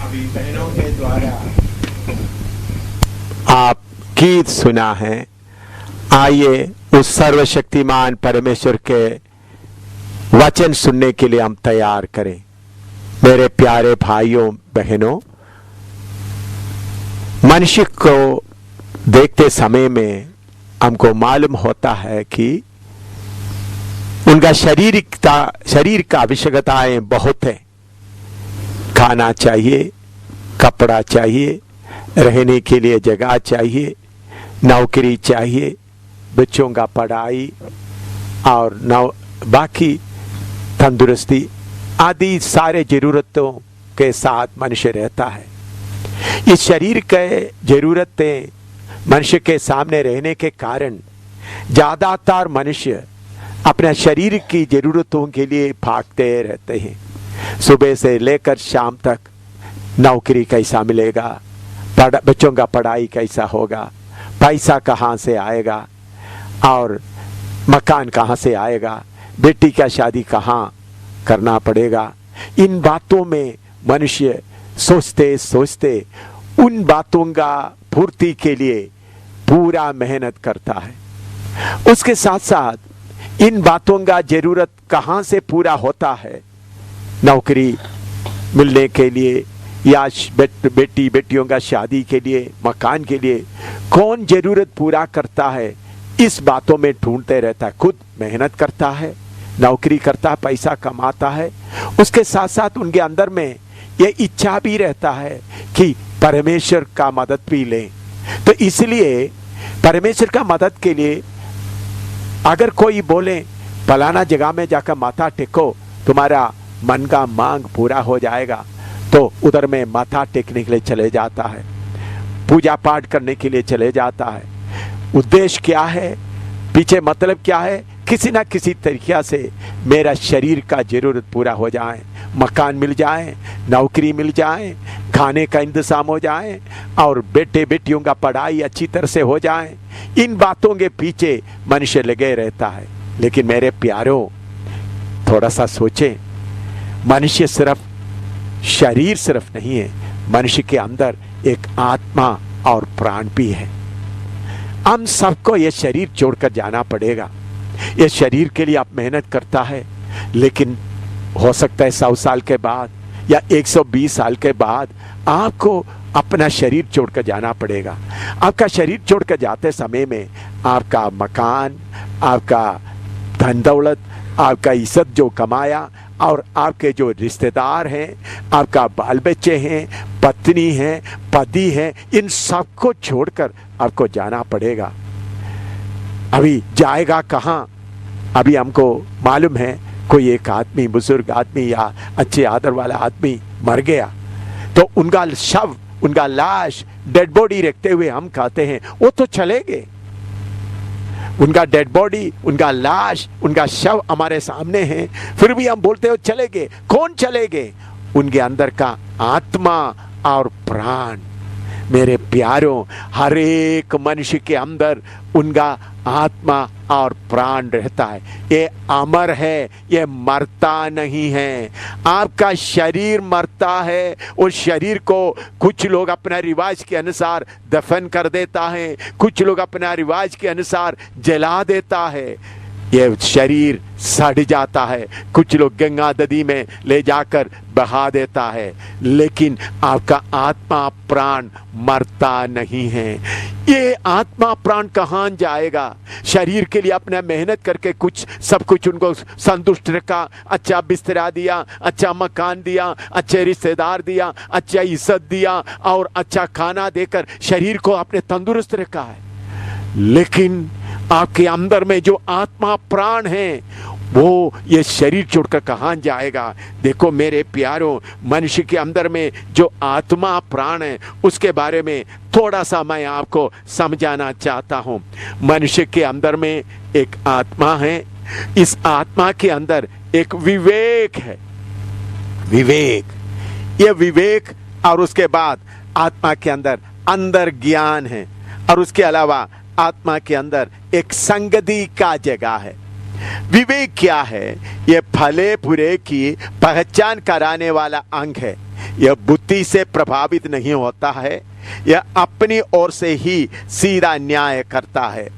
अभी बहनों के द्वारा आप गीत सुना है। आइए उस सर्वशक्तिमान परमेश्वर के वचन सुनने के लिए हम तैयार करें। मेरे प्यारे भाइयों बहनों, मनुष्य को देखते समय में हमको मालूम होता है कि उनका शरीर का आवश्यकताएं बहुत है। खाना चाहिए, कपड़ा चाहिए, रहने के लिए जगह चाहिए, नौकरी चाहिए, बच्चों का पढ़ाई और बाकी तंदुरुस्ती आदि सारे जरूरतों के साथ मनुष्य रहता है। इस शरीर के जरूरतें मनुष्य के सामने रहने के कारण ज्यादातर मनुष्य अपने शरीर की जरूरतों के लिए भागते रहते हैं। सुबह से लेकर शाम तक नौकरी कैसा मिलेगा, बच्चों का पढ़ाई कैसा होगा, पैसा कहाँ से आएगा और मकान कहाँ से आएगा, बेटी का शादी कहाँ करना पड़ेगा। इन बातों में मनुष्य सोचते सोचते उन बातों का पूर्ति के लिए पूरा मेहनत करता है। उसके साथ साथ इन बातों का जरूरत कहाँ से पूरा होता है, नौकरी मिलने के लिए या बेटियों का शादी के लिए, मकान के लिए कौन जरूरत पूरा करता है, इस बातों में ढूंढते रहता है। खुद मेहनत करता है, नौकरी करता है, पैसा कमाता है। उसके साथ साथ उनके अंदर में ये इच्छा भी रहता है कि परमेश्वर का मदद भी लें। तो इसलिए परमेश्वर का मदद के लिए अगर कोई बोले फलाना जगह में जाकर माथा टेको, तुम्हारा मन का मांग पूरा हो जाएगा, तो उधर में माथा टेकने के लिए चले जाता है, पूजा पाठ करने के लिए चले जाता है। उद्देश्य क्या है, पीछे मतलब क्या है, किसी ना किसी तरीके से मेरा शरीर का जरूरत पूरा हो जाए, मकान मिल जाए, नौकरी मिल जाए, खाने का इंतजाम हो जाए और बेटे बेटियों का पढ़ाई अच्छी तरह से हो जाए। इन बातों के पीछे मनुष्य लगे रहता है। लेकिन मेरे प्यारों, थोड़ा सा सोचें, मनुष्य सिर्फ शरीर सिर्फ नहीं है, मनुष्य के अंदर एक आत्मा और प्राण भी है। हम सबको ये शरीर छोड़कर जाना पड़ेगा। ये शरीर के लिए आप मेहनत करता है, लेकिन हो सकता है 100 साल के बाद या 120 साल के बाद आपको अपना शरीर छोड़कर जाना पड़ेगा। आपका शरीर छोड़कर जाते समय में आपका मकान, आपका धन दौलत, आपका इज्जत जो कमाया और आपके जो रिश्तेदार हैं, आपका बाल बच्चे हैं, पत्नी है, पति है, इन सबको छोड़कर आपको जाना पड़ेगा। अभी जाएगा कहाँ? अभी हमको मालूम है कोई एक आदमी, बुजुर्ग आदमी या अच्छे आदर वाला आदमी मर गया, तो उनका शव, उनका लाश, डेड बॉडी रखते हुए हम कहते हैं वो तो चले गए। उनका डेड बॉडी, उनका लाश, उनका शव हमारे सामने है, फिर भी हम बोलते हो चले गए। कौन चले गए? उनके अंदर का आत्मा और प्राण। मेरे प्यारों, हर एक मनुष्य के अंदर उनका आत्मा और प्राण रहता है। ये अमर है, ये मरता नहीं है। आपका शरीर मरता है, उस शरीर को कुछ लोग अपना रिवाज के अनुसार दफन कर देता है, कुछ लोग अपना रिवाज के अनुसार जला देता है। ये शरीर सड़ जाता है, कुछ लोग गंगा नदी में ले जाकर बहा देता है, लेकिन आपका आत्मा प्राण मरता नहीं है। ये आत्मा प्राण कहाँ जाएगा? शरीर के लिए अपना मेहनत करके सब कुछ उनको संतुष्ट रखा, अच्छा बिस्तरा दिया, अच्छा मकान दिया, अच्छे रिश्तेदार दिया, अच्छा इज्जत दिया और अच्छा खाना देकर शरीर को आपने तंदुरुस्त रखा है, लेकिन आपके अंदर में जो आत्मा प्राण है वो ये शरीर छोड़कर कहाँ जाएगा? देखो मेरे प्यारों, मनुष्य के अंदर में जो आत्मा प्राण है उसके बारे में थोड़ा सा मैं आपको समझाना चाहता हूँ। मनुष्य के अंदर में एक आत्मा है, इस आत्मा के अंदर एक विवेक है। विवेक, ये विवेक, और उसके बाद आत्मा के अंदर ज्ञान है, और उसके अलावा आत्मा के अंदर एक संगति का जगह है। विवेक क्या है? ये भले बुरे की पहचान कराने वाला अंग है। यह बुद्धि से प्रभावित नहीं होता है, यह अपनी ओर से ही सीधा न्याय करता है।